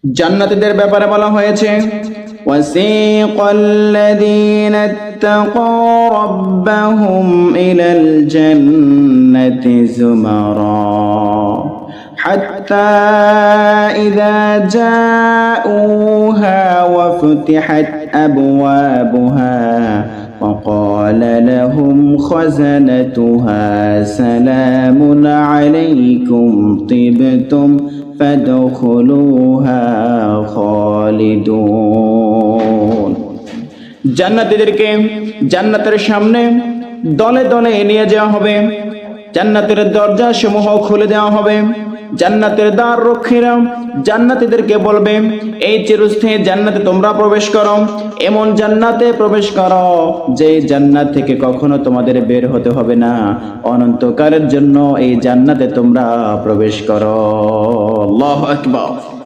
জান্নাতীদের ব্যাপারে বলা হয়েছে, ওয়াসিকাল্লাযীনা ইত্তাকাউ রাব্বাহুম ইলাল জান্নাতি যুমারা হাত্তা ইযা জাউহা ওয়া ফুতিহাত আবওয়াবুহা وقال لهم خزنتها سلام عليكم طبتم فادخلوها خالدون। জান্নাতীদেরকে জান্নাতের সামনে দলে দলে নিয়ে যাওয়া হবে, জান্নাতের দরজা সমূহ খুলে দেওয়া হবে। জান্নাতের দ্বার রক্ষীরা জান্নাতীদেরকে বলবে, এই চিরস্থায়ী জান্নাতে তোমরা প্রবেশ করো, এমন জান্নাতে প্রবেশ করো যে জান্নাত থেকে কখনো তোমাদের বের হতে হবে না, অনন্তকালের জন্য এই জান্নাতে তোমরা প্রবেশ করো। আল্লাহু আকবার।